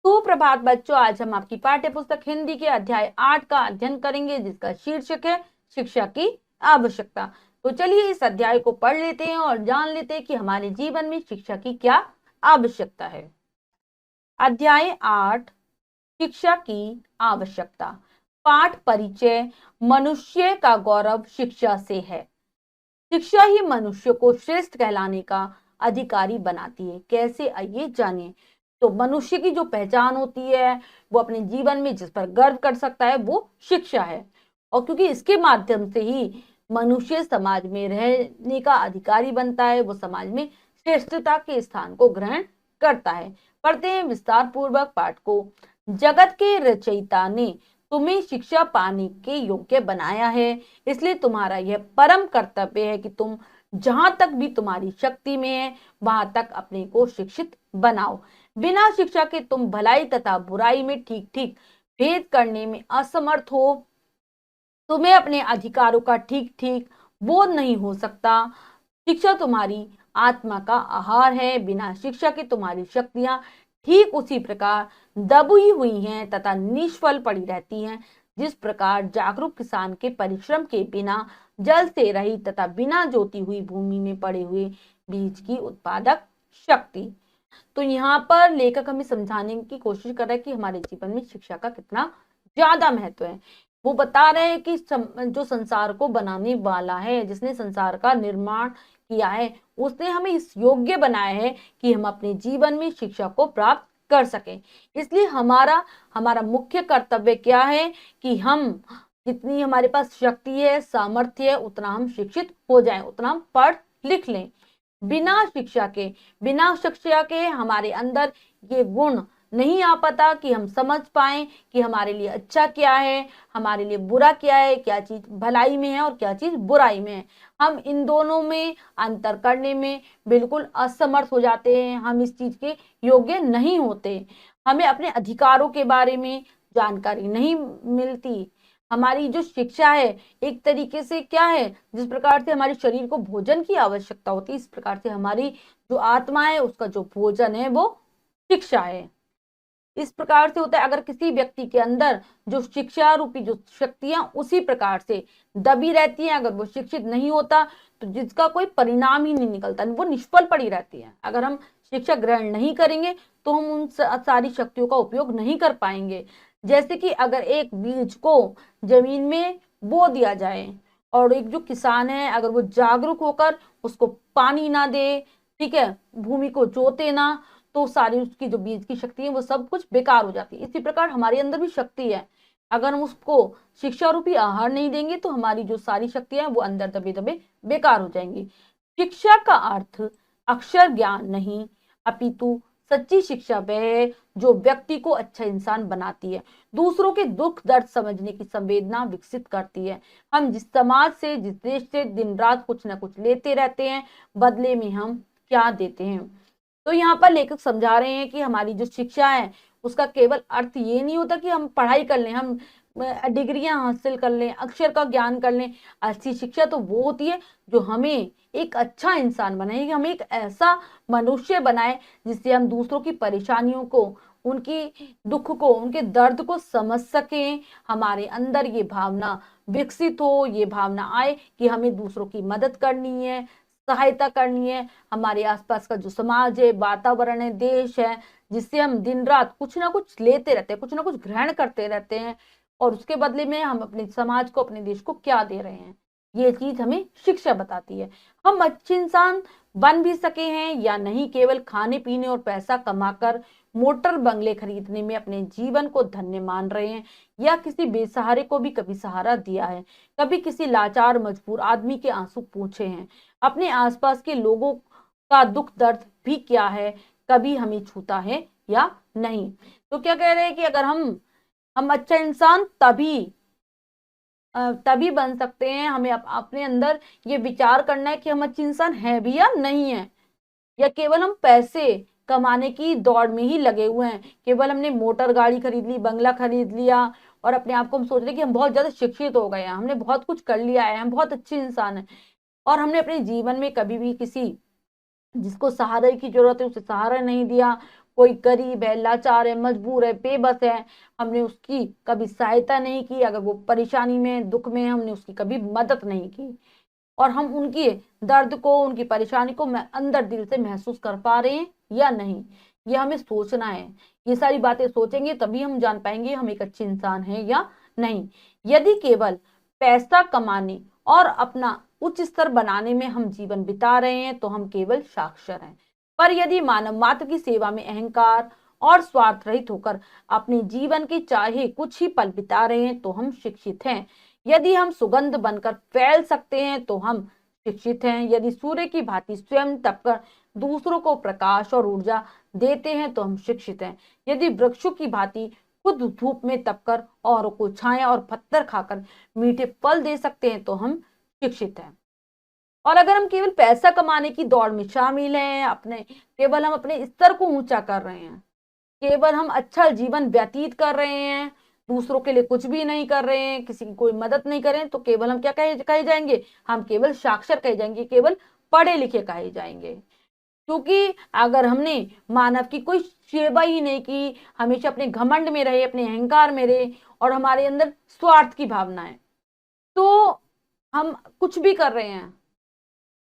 सुप्रभात बच्चों, आज हम आपकी पाठ्य पुस्तक हिंदी के अध्याय 8 का अध्ययन करेंगे, जिसका शीर्षक है शिक्षा की आवश्यकता। तो चलिए इस अध्याय को पढ़ लेते हैं और जान लेते हैं कि हमारे जीवन में शिक्षा की क्या आवश्यकता है। अध्याय 8, शिक्षा की आवश्यकता। पाठ परिचय। मनुष्य का गौरव शिक्षा से है। शिक्षा ही मनुष्य को श्रेष्ठ कहलाने का अधिकारी बनाती है। कैसे, आइए जानिए। तो मनुष्य की जो पहचान होती है, वो अपने जीवन में जिस पर गर्व कर सकता है, वो शिक्षा है। और क्योंकि इसके माध्यम से ही मनुष्य समाज में रहने का अधिकारी बनता है, वो समाज में श्रेष्ठता के स्थान को ग्रहण करता है। पढ़ते हैं विस्तार पूर्वक पाठ को। जगत के रचयिता ने तुम्हें शिक्षा पाने के योग्य बनाया है, इसलिए तुम्हारा यह परम कर्तव्य है कि तुम जहां तक भी तुम्हारी शक्ति में है, वहां तक अपने को शिक्षित बनाओ। बिना शिक्षा के तुम भलाई तथा बुराई में ठीक ठीक भेद करने में असमर्थ हो। तुम्हें अपने अधिकारों का ठीक ठीक बोध नहीं हो सकता। शिक्षा तुम्हारी आत्मा का आहार है। बिना शिक्षा के तुम्हारी शक्तियां ठीक उसी प्रकार दबी हुई हैं तथा निष्फल पड़ी रहती हैं, जिस प्रकार जागरूक किसान के परिश्रम के बिना जल से रही तथा बिना जोती हुई भूमि में पड़े हुए बीज की उत्पादक शक्ति। तो यहाँ पर लेखक हमें समझाने की कोशिश कर रहा है कि हमारे जीवन में शिक्षा का कितना ज्यादा महत्व है। वो बता रहे हैं कि जो संसार को बनाने वाला है, जिसने संसार का निर्माण किया है, उसने हमें इस योग्य बनाया है कि हम अपने जीवन में शिक्षा को प्राप्त कर सकें। इसलिए हमारा हमारा मुख्य कर्तव्य क्या है कि हम जितनी हमारे पास शक्ति है, सामर्थ्य है, उतना हम शिक्षित हो जाएं, उतना हम पढ़ लिख लें। बिना शिक्षा के हमारे अंदर ये गुण नहीं आ पाता कि हम समझ पाए कि हमारे लिए अच्छा क्या है, हमारे लिए बुरा क्या है, क्या चीज भलाई में है और क्या चीज बुराई में है। हम इन दोनों में अंतर करने में बिल्कुल असमर्थ हो जाते हैं। हम इस चीज के योग्य नहीं होते। हमें अपने अधिकारों के बारे में जानकारी नहीं मिलती। हमारी जो शिक्षा है, एक तरीके से क्या है, जिस प्रकार से हमारे शरीर को भोजन की आवश्यकता होती है, इस प्रकार से हमारी जो आत्मा है, उसका जो भोजन है वो शिक्षा है। इस प्रकार से होता है। अगर किसी व्यक्ति के अंदर जो शिक्षा रूपी जो शक्तियां उसी प्रकार से दबी रहती हैं, अगर वो शिक्षित नहीं होता तो जिसका कोई परिणाम ही नहीं निकलता, वो निष्फल पड़ी रहती है। अगर हम शिक्षा ग्रहण नहीं करेंगे तो हम उन सारी शक्तियों का उपयोग नहीं कर पाएंगे। जैसे कि अगर एक बीज को जमीन में बो दिया जाए और एक जो किसान है, अगर वो जागरूक होकर उसको पानी ना दे, ठीक है, भूमि को जोते ना, तो सारी उसकी जो बीज की शक्ति है वो सब कुछ बेकार हो जाती है। इसी प्रकार हमारे अंदर भी शक्ति है। अगर हम उसको शिक्षा रूपी आहार नहीं देंगे तो हमारी जो सारी शक्तियां हैं वो अंदर दबे दबे बेकार हो जाएंगी। शिक्षा का अर्थ अक्षर ज्ञान नहीं, अपितु सच्ची शिक्षा वह है जो व्यक्ति को अच्छा इंसान बनाती है, दूसरों के दुख दर्द समझने की संवेदना विकसित करती है। हम जिस समाज से, जिस देश से दिन रात कुछ ना कुछ लेते रहते हैं, बदले में हम क्या देते हैं। तो यहाँ पर लेखक समझा रहे हैं कि हमारी जो शिक्षा है, उसका केवल अर्थ ये नहीं होता कि हम पढ़ाई कर लें, हम डिग्रियां हासिल कर लें, अक्षर का ज्ञान कर लें। अच्छी शिक्षा तो वो होती है जो हमें एक अच्छा इंसान बनाए, हमें एक ऐसा मनुष्य बनाए जिससे हम दूसरों की परेशानियों को, उनकी दुख को, उनके दर्द को समझ सकें। हमारे अंदर ये भावना विकसित हो, ये भावना आए कि हमें दूसरों की मदद करनी है, सहायता करनी है। हमारे आसपास का जो समाज है, वातावरण है, देश है, जिससे हम दिन रात कुछ ना कुछ लेते रहते हैं, कुछ ना कुछ ग्रहण करते रहते हैं, और उसके बदले में हम अपने समाज को, अपने देश को क्या दे रहे हैं, ये चीज हमें शिक्षा बताती है। हम अच्छे इंसान बन भी सके हैं या नहीं, केवल खाने पीने और पैसा कमाकर मोटर बंगले खरीदने में अपने जीवन को धन्य मान रहे हैं, या किसी बेसहारे को भी कभी सहारा दिया है, कभी किसी लाचार मजबूर आदमी के आंसू पूछे हैं, अपने आसपास के लोगों का दुख दर्द भी क्या है, कभी हमें छूता है या नहीं। तो क्या कह रहे हैं कि अगर हम अच्छा इंसान तभी बन सकते हैं। हमें अपने अंदर ये विचार करना है कि हम अच्छे इंसान हैं भी या नहीं है, या केवल हम पैसे कमाने की दौड़ में ही लगे हुए हैं। केवल हमने मोटर गाड़ी खरीद ली, बंगला खरीद लिया, और अपने आप को हम सोच रहे कि हम बहुत ज्यादा शिक्षित हो गए हैं, हमने बहुत कुछ कर लिया है, हम बहुत अच्छे इंसान हैं, और हमने अपने जीवन में कभी भी किसी जिसको सहारे की जरूरत है उसे सहारा नहीं दिया, कोई गरीब है, लाचार है, मजबूर है, बेबस है, हमने उसकी कभी सहायता नहीं की। अगर वो परेशानी में, दुख में, हमने उसकी कभी मदद नहीं की, और हम उनकी दर्द को, उनकी परेशानी को मैं अंदर दिल से महसूस कर पा रहे हैं या नहीं, ये हमें सोचना है। ये सारी बातें सोचेंगे तभी हम जान पाएंगे हम एक अच्छे इंसान हैं या नहीं। यदि केवल पैसा कमाने और अपना उच्च स्तर बनाने में हम जीवन बिता रहे हैं तो हम केवल साक्षर हैं। पर यदि मानव मात्र की सेवा में अहंकार और स्वार्थ रहित होकर अपने जीवन के चाहे कुछ ही पल बिता रहे हैं तो हम शिक्षित हैं। यदि हम सुगंध बनकर फैल सकते हैं तो हम शिक्षित हैं। यदि सूर्य की भांति स्वयं तपकर दूसरों को प्रकाश और ऊर्जा देते हैं तो हम शिक्षित हैं। यदि वृक्षों की भांति खुद धूप में तपकर औरों को छाया और पत्थर खाकर मीठे फल दे सकते हैं तो हम शिक्षित हैं। और अगर हम केवल पैसा कमाने की दौड़ में शामिल हैं, केवल हम अपने स्तर को ऊंचा कर रहे हैं, केवल हम अच्छा जीवन व्यतीत कर रहे हैं, दूसरों के लिए कुछ भी नहीं कर रहे हैं, किसी की कोई मदद नहीं कर रहे हैं, तो केवल हम क्या कहे जाएंगे? हम केवल साक्षर कहे जाएंगे, केवल पढ़े लिखे कहे जाएंगे। क्योंकि अगर हमने मानव की कोई सेवा ही नहीं की, हमेशा अपने घमंड में रहे, अपने अहंकार में रहे, और हमारे अंदर स्वार्थ की भावना है, तो हम कुछ भी कर रहे हैं,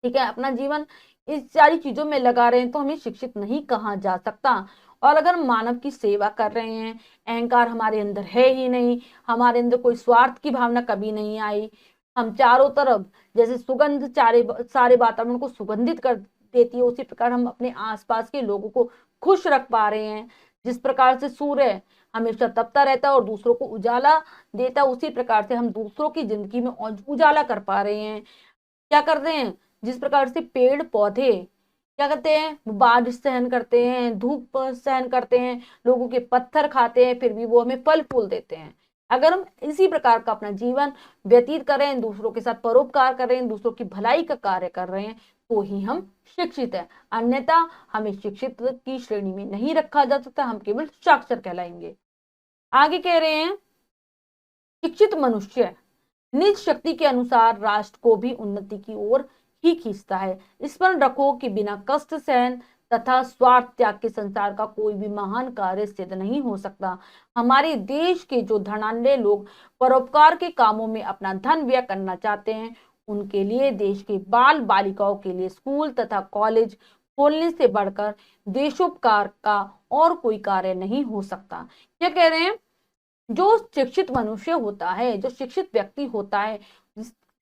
ठीक है, अपना जीवन इस सारी चीजों में लगा रहे हैं, तो हमें शिक्षित नहीं कहा जा सकता। और अगर हम मानव की सेवा कर रहे हैं, अहंकार हमारे अंदर है ही नहीं, हमारे अंदर कोई स्वार्थ की भावना कभी नहीं आई, हम चारों तरफ जैसे सुगंध सारे वातावरण को सुगंधित कर देती है, उसी प्रकार हम अपने आसपास के लोगों को खुश रख पा रहे हैं। जिस प्रकार से सूर्य हमेशा तपता रहता है और दूसरों को उजाला देता है, उसी प्रकार से हम दूसरों की जिंदगी में उजाला कर पा रहे हैं। क्या करते हैं? जिस प्रकार से पेड़ पौधे क्या करते हैं, बारिश सहन करते हैं, धूप सहन करते हैं, लोगों के पत्थर खाते हैं, फिर भी वो हमें फल फूल देते हैं। अगर हम इसी प्रकार का अपना जीवन व्यतीत कर रहे हैं, दूसरों के साथ परोपकार कर रहे हैं, दूसरों की भलाई का कार्य कर रहे हैं, तो ही हम शिक्षित हैं। अन्यथा हमें शिक्षित की श्रेणी में नहीं रखा जा सकता, हम केवल साक्षर कहलाएंगे। आगे कह रहे हैं, शिक्षित मनुष्य निज शक्ति के अनुसार राष्ट्र को भी उन्नति की ओर ही खींचता है। स्मरण रखो कि बिना कष्ट सहन तथा स्वार्थ त्याग के संसार का कोई भी महान कार्य सिद्ध नहीं हो सकता। हमारे देश के जो धनाढ्य लोग परोपकार के कामों में अपना धन व्यय करना चाहते हैं, उनके लिए देश के बाल बालिकाओं के लिए स्कूल तथा कॉलेज खोलने से बढ़कर देशोपकार का और कोई कार्य नहीं हो सकता। क्या कह रहे हैं? जो शिक्षित मनुष्य होता है, जो शिक्षित व्यक्ति होता है,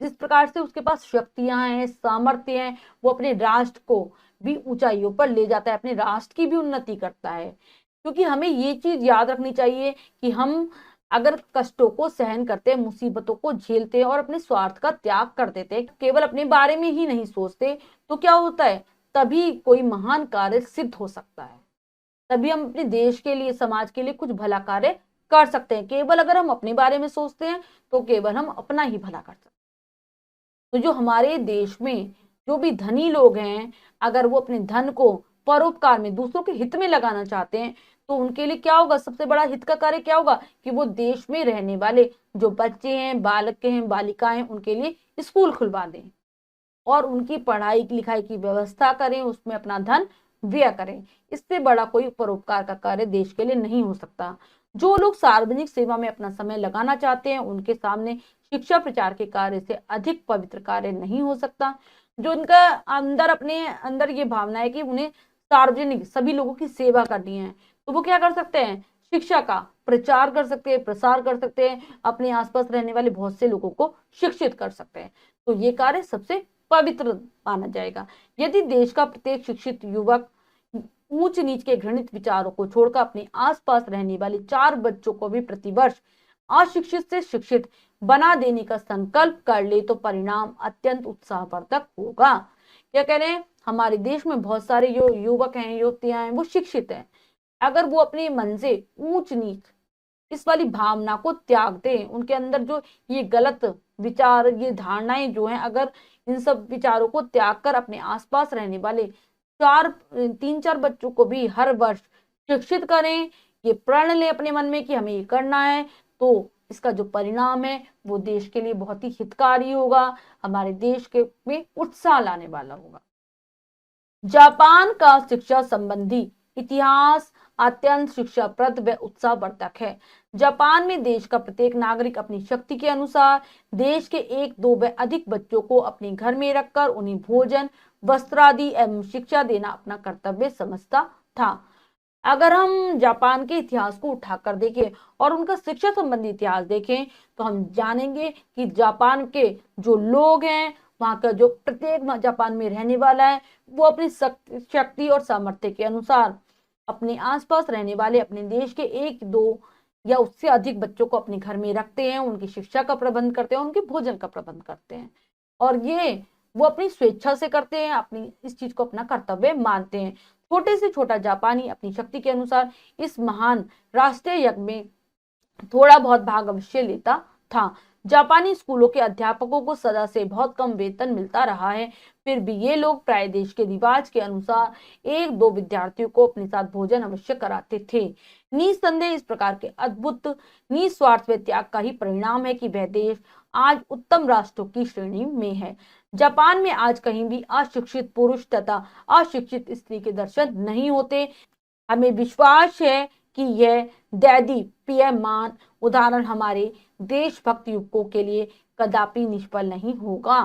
जिस प्रकार से उसके पास शक्तियां हैं, सामर्थ्य हैं, वो अपने राष्ट्र को भी ऊंचाइयों पर ले जाता है, अपने राष्ट्र की भी उन्नति करता है। क्योंकि हमें ये चीज याद रखनी चाहिए कि हम अगर कष्टों को सहन करते हैं, मुसीबतों को झेलते हैं और अपने स्वार्थ का त्याग कर देते हैं, केवल अपने बारे में ही नहीं सोचते, तो क्या होता है? तभी कोई महान कार्य सिद्ध हो सकता है, तभी हम अपने देश के लिए, समाज के लिए कुछ भला कार्य कर सकते हैं। केवल अगर हम अपने बारे में सोचते हैं तो केवल हम अपना ही भला कर सकते हैं। तो जो हमारे देश में जो भी धनी लोग हैं, अगर वो अपने धन को परोपकार में, दूसरों के हित में लगाना चाहते हैं, तो उनके लिए क्या होगा? सबसे बड़ा हित का कार्य क्या होगा? कि वो देश में रहने वाले जो बच्चे हैं, बालक हैं, बालिकाएं हैं, उनके लिए स्कूल खुलवा दें और उनकी पढ़ाई लिखाई की व्यवस्था करें, उसमें अपना धन व्यय करें। इससे बड़ा कोई परोपकार का कार्य देश के लिए नहीं हो सकता। जो लोग सार्वजनिक सेवा में अपना समय लगाना चाहते हैं, उनके सामने शिक्षा प्रचार के कार्य से अधिक पवित्र कार्य नहीं हो सकता। जो उनका अंदर, अपने अंदर ये भावना है कि उन्हें सार्वजनिक सभी लोगों की सेवा करनी है, तो वो क्या कर सकते हैं? शिक्षा का प्रचार कर सकते हैं, प्रसार कर सकते हैं, अपने आसपास रहने वाले बहुत से लोगों को शिक्षित कर सकते हैं। तो ये कार्य सबसे पवित्र माना जाएगा। यदि देश का प्रत्येक शिक्षित युवक ऊंच नीच के घृणित विचारों को छोड़कर अपने आसपास रहने वाले 4 बच्चों को भी प्रतिवर्ष अशिक्षित से शिक्षित बना देने का संकल्प कर ले, तो परिणाम अत्यंत उत्साहवर्धक होगा। क्या कह रहे हैं? हमारे देश में बहुत सारे जो युवक हैं, युवतियां हैं, वो शिक्षित हैं। अगर वो अपने मन से ऊंच नीच इस वाली भावना को त्याग दें, उनके अंदर जो ये गलत विचार, ये धारणाएं जो हैं, अगर इन सब विचारों को त्याग कर अपने आसपास रहने वाले 3-4 बच्चों को भी हर वर्ष शिक्षित करें, ये प्रण लें अपने मन में कि हमें ये करना है, तो इसका जो परिणाम है वो देश के लिए बहुत ही हितकारी होगा, हमारे देश के में उत्साह लाने वाला होगा। जापान का शिक्षा संबंधी इतिहास अत्यंत शिक्षाप्रद व उत्साहवर्धक है। जापान में देश का प्रत्येक नागरिक अपनी शक्ति के अनुसार देश के एक दो व अधिक बच्चों को अपने घर में रखकर उन्हें भोजन, वस्त्र आदि एवं शिक्षा देना अपना कर्तव्य समझता था। अगर हम जापान के इतिहास को उठाकर देखें और उनका शिक्षा संबंधी इतिहास देखें तो हम जानेंगे कि जापान के जो लोग हैं, वहां का जो प्रत्येक जापान में रहने वाला है, वो अपनी शक्ति और सामर्थ्य के अनुसार अपने आसपास रहने वाले अपने देश के एक दो या उससे अधिक बच्चों को अपने घर में रखते हैं, उनकी शिक्षा का प्रबंध करते हैं, उनके भोजन का प्रबंध करते हैं। और ये वो अपनी स्वेच्छा से करते हैं, अपनी इस चीज को अपना कर्तव्य मानते हैं। छोटे से छोटा जापानी अपनी शक्ति के अनुसार इस महान राष्ट्रीय यज्ञ में थोड़ा बहुत भाग अवश्य लेता था। जापानी स्कूलों के अध्यापकों को सदा से बहुत कम वेतन मिलता रहा है, फिर भी ये लोग प्राय देश के रिवाज के अनुसार एक दो विद्यार्थियों को अपने साथ भोजन अवश्य कराते थे। निसंदेह इस प्रकार के अद्भुत निस्वार्थ व त्याग का ही परिणाम है कि वह देश आज उत्तम राष्ट्रों की श्रेणी में है। जापान में आज कहीं भी अशिक्षित पुरुष तथा अशिक्षित स्त्री के दर्शन नहीं होते। हमें विश्वास है कि यह दैदीप्यमान उदाहरण हमारे देशभक्त युवकों के लिए कदापि निष्फल नहीं होगा।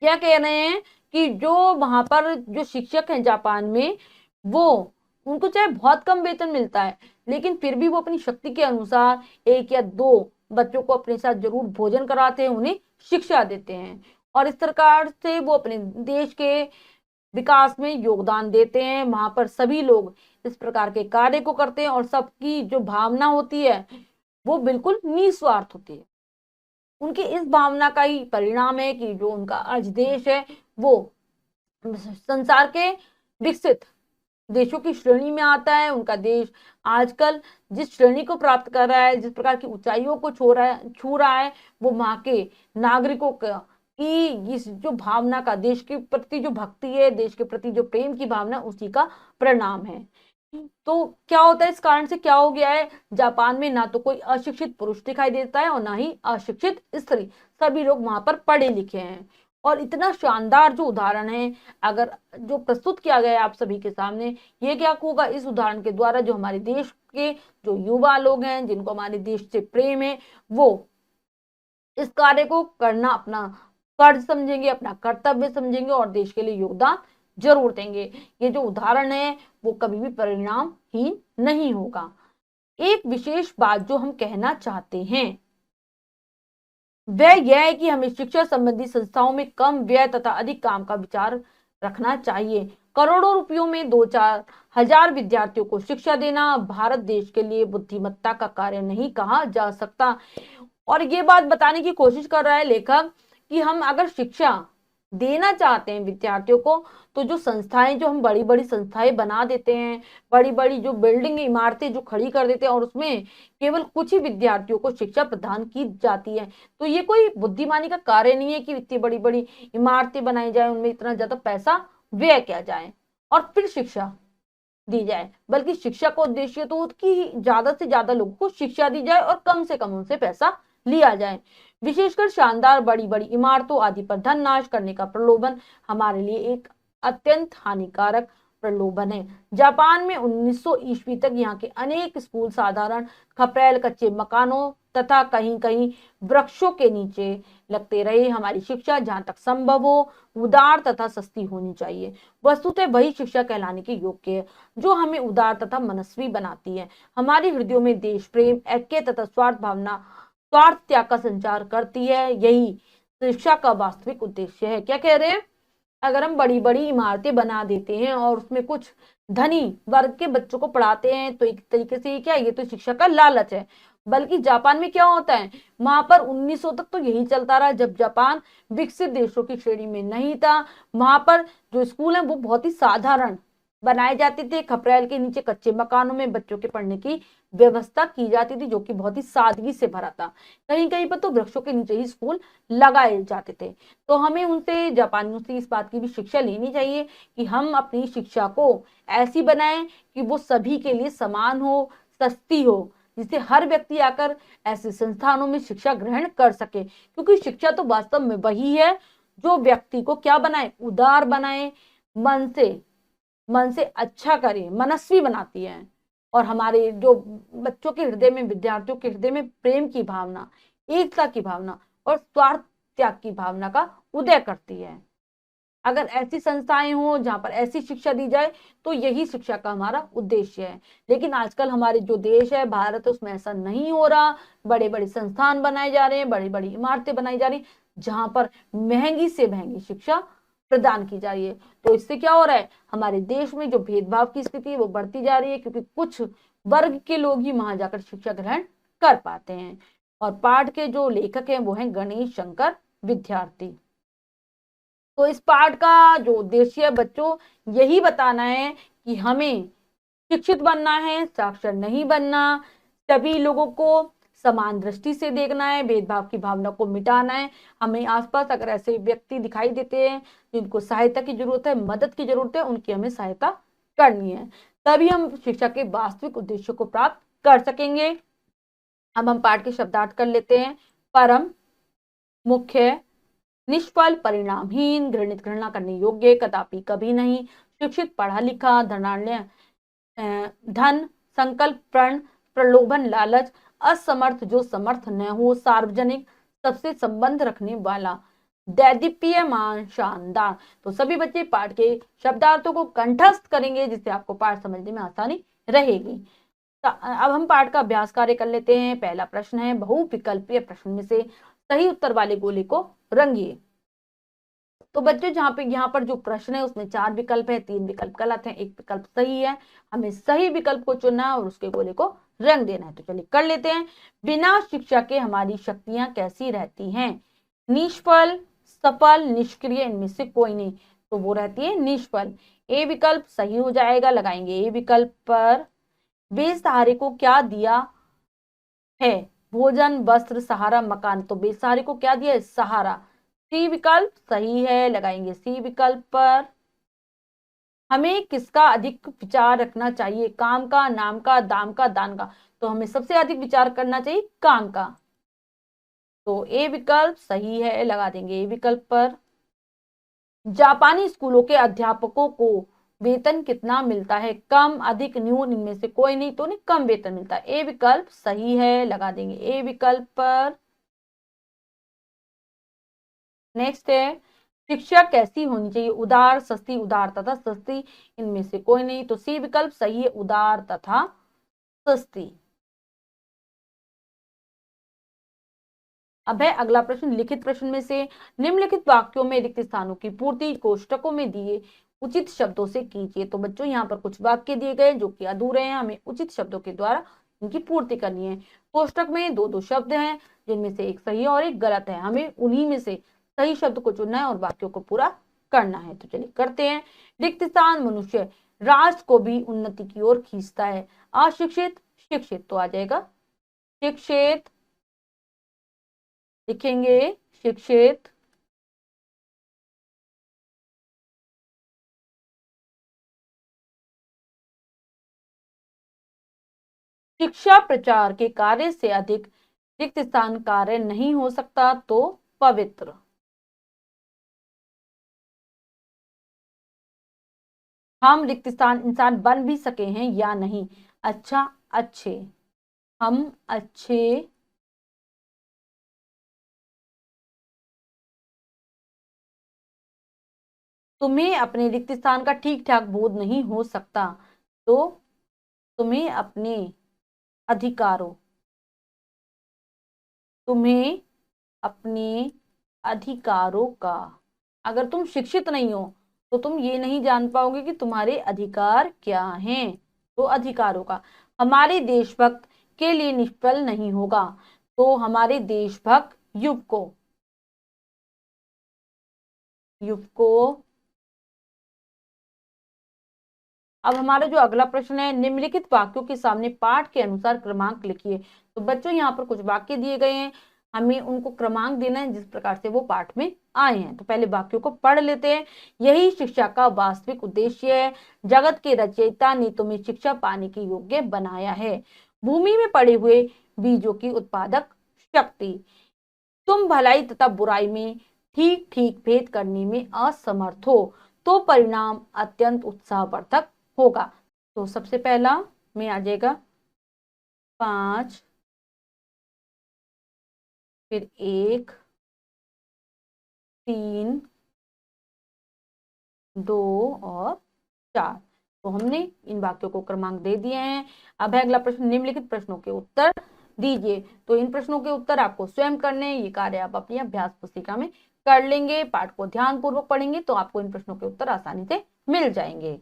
क्या कह रहे हैं कि जो वहां पर जो शिक्षक हैं जापान में, वो उनको चाहे बहुत कम वेतन मिलता है, लेकिन फिर भी वो अपनी शक्ति के अनुसार एक या दो बच्चों को अपने साथ जरूर भोजन कराते हैं, उन्हें शिक्षा देते हैं और इस प्रकार से वो अपने देश के विकास में योगदान देते हैं। वहां पर सभी लोग इस प्रकार के कार्य को करते हैं और सबकी जो भावना होती है वो बिल्कुल निस्वार्थ होती है। उनकी इस भावना का ही परिणाम है कि जो उनका आज देश है वो संसार के विकसित देशों की श्रेणी में आता है। उनका देश आजकल जिस श्रेणी को प्राप्त कर रहा है, जिस प्रकार की ऊंचाइयों को छू रहा है, वो वहां के नागरिकों का कि इस जो भावना का, देश के प्रति जो भक्ति है, देश के प्रति जो प्रेम की भावना, उसी का परिणाम है। तो क्या होता है, इस कारण से क्या हो गया है, जापान में ना तो कोई अशिक्षित पुरुष दिखाई देता है और ना ही अशिक्षित स्त्री, सभी लोग वहां पर पढ़े लिखे हैं। और इतना शानदार जो उदाहरण है अगर जो प्रस्तुत किया गया है आप सभी के सामने, ये क्या होगा, इस उदाहरण के द्वारा जो हमारे देश के जो युवा लोग हैं, जिनको हमारे देश से प्रेम है, वो इस कार्य को करना अपना फर्ज समझेंगे, अपना कर्तव्य समझेंगे और देश के लिए योगदान जरूर देंगे। ये जो उदाहरण है वो कभी भी परिणामहीन नहीं होगा। एक विशेष बात जो हम कहना चाहते हैं वह यह है कि हमें शिक्षा संबंधी संस्थाओं में कम व्यय तथा अधिक काम का विचार रखना चाहिए। करोड़ों रुपयों में 2-4 हजार विद्यार्थियों को शिक्षा देना भारत देश के लिए बुद्धिमत्ता का कार्य नहीं कहा जा सकता। और ये बात बताने की कोशिश कर रहा है लेखक कि हम अगर शिक्षा देना चाहते हैं विद्यार्थियों को, तो जो संस्थाएं, जो हम बड़ी बड़ी संस्थाएं बना देते हैं, बड़ी बड़ी जो बिल्डिंग इमारतें जो खड़ी कर देते हैं और उसमें केवल कुछ ही विद्यार्थियों को शिक्षा प्रदान की जाती है, तो ये कोई बुद्धिमानी का कार्य नहीं है कि इतनी बड़ी बड़ी इमारतें बनाई जाए, उनमें इतना ज्यादा पैसा व्यय किया जाए और फिर शिक्षा दी जाए। बल्कि शिक्षा का उद्देश्य तो कि ज्यादा से ज्यादा लोगों को शिक्षा दी जाए और कम से कम उनसे पैसा लिया जाए। विशेषकर शानदार बड़ी बड़ी इमारतों आदि पर धन नाश करने का प्रलोभन हमारे लिए एक अत्यंत हानिकारक प्रलोभन है। जापान में 1900 ईस्वी तक यहाँ के अनेक स्कूल साधारण खपरेल कच्चे मकानों तथा कहीं कहीं वृक्षों के नीचे लगते रहे। हमारी शिक्षा जहां तक संभव हो उदार तथा सस्ती होनी चाहिए। वस्तुतः वही शिक्षा कहलाने के योग्य है जो हमें उदार तथा मनस्वी बनाती है, हमारे हृदयों में देश प्रेम, ऐक्य तथा स्वार्थ भावना, स्वार्थ त्याग का संचार करती है। यही शिक्षा का वास्तविक उद्देश्य है। क्या कह रहे हैं, अगर हम बड़ी बड़ी इमारतें बना देते हैं और उसमें कुछ धनी वर्ग के बच्चों को पढ़ाते हैं तो एक तरीके से क्या, ये तो शिक्षा का लालच है। बल्कि जापान में क्या होता है, वहां पर 1900 तक तो यही चलता रहा, जब जापान विकसित देशों की श्रेणी में नहीं था। वहां पर जो स्कूल है वो बहुत ही साधारण बनाए जाते थे, खपरेल के नीचे कच्चे मकानों में बच्चों के पढ़ने की व्यवस्था की जाती थी, जो कि बहुत ही सादगी से भरा था। कहीं कहीं पर तो वृक्षों के नीचे ही स्कूल लगाए जाते थे। तो हमें उनसे, जापानियों से इस बात की भी शिक्षा लेनी चाहिए कि हम अपनी शिक्षा को ऐसी बनाएं कि वो सभी के लिए समान हो, सस्ती हो, जिससे हर व्यक्ति आकर ऐसे संस्थानों में शिक्षा ग्रहण कर सके। क्योंकि शिक्षा तो वास्तव में वही है जो व्यक्ति को क्या बनाए, उदार बनाए, मन से मन से अच्छा करे, मनस्वी बनाती है और हमारे जो बच्चों के हृदय में, विद्यार्थियों के हृदय में प्रेम की भावना, एकता की भावना और स्वार्थ त्याग की भावना का उदय करती है। अगर ऐसी संस्थाएं हो जहां पर ऐसी शिक्षा दी जाए तो यही शिक्षा का हमारा उद्देश्य है। लेकिन आजकल हमारे जो देश है, भारत है, उसमें ऐसा नहीं हो रहा। बड़े बड़े संस्थान बनाए जा रहे हैं, बड़ी बड़ी इमारतें बनाई जा रही जहां पर महंगी से महंगी शिक्षा प्रदान की जा रही है। तो इससे क्या हो रहा है, हमारे देश में जो भेदभाव की स्थिति है वो बढ़ती जा रही है, क्योंकि कुछ वर्ग के लोग ही वहां जाकर शिक्षा ग्रहण कर पाते हैं। और पाठ के जो लेखक हैं वो हैं गणेश शंकर विद्यार्थी। तो इस पाठ का जो उद्देश्य है बच्चों, यही बताना है कि हमें शिक्षित बनना है, साक्षर नहीं बनना, सभी लोगों को समान दृष्टि से देखना है, भेदभाव की भावना को मिटाना है। हमें आसपास अगर ऐसे व्यक्ति दिखाई देते हैं जिनको सहायता की जरूरत है, मदद की जरूरत है, उनकी हमें सहायता करनी है, तभी हम शिक्षा के वास्तविक उद्देश्य को प्राप्त कर सकेंगे। अब हम पाठ के शब्दार्थ कर लेते हैं। परम, मुख्य, निष्फल, परिणामहीन, घृणित, घृणा करने योग्य, कदापि, कभी नहीं, शिक्षित, पढ़ा लिखा, धनाढ्य, धन, संकल्प, प्रण, प्रलोभन, लालच, असमर्थ, जो समर्थ न हो, सार्वजनिक, सबसे संबंध रखने वाला, दैदीप्यमान, शानदार। तो सभी बच्चे पाठ के शब्दार्थों को कंठस्थ करेंगे जिससे आपको पाठ समझने में आसानी रहेगी। अब हम पाठ का अभ्यास कार्य कर लेते हैं। पहला प्रश्न है, बहुविकल्पीय प्रश्न में से सही उत्तर वाले गोले को रंगिए। तो बच्चों जहाँ पे यहाँ पर जो प्रश्न है उसमें 4 विकल्प है, 3 विकल्प गलत है, 1 विकल्प सही है। हमें सही विकल्प को चुनना है और उसके गोले को रंग देना है। तो चलिए कर लेते हैं। बिना शिक्षा के हमारी शक्तियां कैसी रहती हैं? निष्फल, सफल, निष्क्रिय, इनमें से कोई नहीं। तो वो रहती है निष्फल। ए विकल्प सही हो जाएगा, लगाएंगे ए विकल्प पर। बेसहारे को क्या दिया है? भोजन, वस्त्र, सहारा, मकान। तो बेसहारे को क्या दिया है? सहारा। सी विकल्प सही है, लगाएंगे सी विकल्प पर। हमें किसका अधिक विचार रखना चाहिए? काम का, नाम का, दाम का, दान का। तो हमें सबसे अधिक विचार करना चाहिए काम का। तो ए विकल्प सही है, लगा देंगे ए विकल्प पर। जापानी स्कूलों के अध्यापकों को वेतन कितना मिलता है? कम, अधिक, न्यून, इनमें से कोई नहीं। तो नहीं, कम वेतन मिलता है। ए विकल्प सही है, लगा देंगे ए विकल्प पर। नेक्स्ट है, शिक्षा कैसी होनी चाहिए? उदार, सस्ती, उदार तथा सस्ती, इनमें से कोई नहीं। तो सी विकल्प सही है, उदार तथा सस्ती। अब है अगला प्रश्न, लिखित प्रश्न में से निम्नलिखित वाक्यों में रिक्त स्थानों की पूर्ति कोष्टकों में दिए उचित शब्दों से कीजिए। तो बच्चों यहाँ पर कुछ वाक्य दिए गए जो कि अधूरे हैं, हमें उचित शब्दों के द्वारा इनकी पूर्ति करनी है। कोष्टक में दो दो शब्द हैं जिनमें से एक सही और एक गलत है, हमें उन्हीं में से सही शब्द को चुनना है और वाक्यों को पूरा करना है। तो चलिए करते हैं। रिक्त स्थान मनुष्य राष्ट्र को भी उन्नति की ओर खींचता है। अशिक्षित, शिक्षित, तो आ जाएगा शिक्षित, लिखेंगे शिक्षित। शिक्षा प्रचार के कार्य से अधिक रिक्त स्थान कार्य नहीं हो सकता। तो पवित्र। हम रिक्त स्थान इंसान बन भी सके हैं या नहीं? अच्छा, अच्छे, हम अच्छे, तुम्हें अपने रिक्त स्थान का ठीक ठाक बोध नहीं हो सकता। तो तुम्हें अपने अधिकारों, तुम्हें अपने अधिकारों का, अगर तुम शिक्षित नहीं हो तो तुम ये नहीं जान पाओगे कि तुम्हारे अधिकार क्या हैं। तो अधिकारों का। हमारे देशभक्त के लिए निष्फल नहीं होगा। तो हमारे देशभक्त युवकों, युवकों। अब हमारा जो अगला प्रश्न है, निम्नलिखित वाक्यों के सामने पाठ के अनुसार क्रमांक लिखिए। तो बच्चों यहाँ पर कुछ वाक्य दिए गए हैं, हमें उनको क्रमांक देना है जिस प्रकार से वो पाठ में आए हैं। तो पहले वाक्यों को पढ़ लेते हैं। यही शिक्षा का वास्तविक उद्देश्य है। जगत के रचयिता ने तुम्हें शिक्षा पाने के योग्य बनाया है। भूमि में पड़े हुए बीजों की उत्पादक शक्ति। तुम भलाई तथा बुराई में ठीक ठीक भेद करने में असमर्थ हो। तो परिणाम अत्यंत उत्साहवर्धक होगा। तो सबसे पहला में आ जाएगा 5, फिर 1, 3, 2 और 4। तो हमने इन वाक्यों को क्रमांक दे दिए हैं। अब है अगला प्रश्न, निम्नलिखित प्रश्नों के उत्तर दीजिए। तो इन प्रश्नों के उत्तर आपको स्वयं करने, ये कार्य आप अपनी अभ्यास पुस्तिका में कर लेंगे। पाठ को ध्यान पूर्वक पढ़ेंगे तो आपको इन प्रश्नों के उत्तर आसानी से मिल जाएंगे।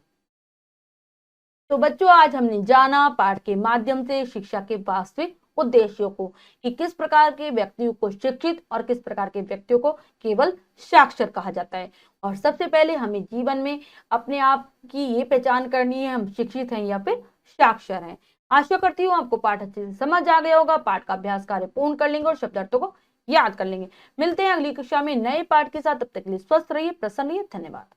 तो बच्चों, आज हमने जाना पाठ के माध्यम से शिक्षा के वास्तविक उद्देश्यों को, कि किस प्रकार के व्यक्तियों को शिक्षित और किस प्रकार के व्यक्तियों को केवल साक्षर कहा जाता है। और सबसे पहले हमें जीवन में अपने आप की ये पहचान करनी है, हम शिक्षित हैं या फिर साक्षर हैं। आशा करती हूँ आपको पाठ अच्छे से समझ आ गया होगा। पाठ का अभ्यास कार्य पूर्ण कर लेंगे और शब्दार्थों को याद कर लेंगे। मिलते हैं अगली कक्षा में नए पाठ के साथ। तब तक के लिए स्वस्थ रहिए, प्रसन्न रहिए। धन्यवाद।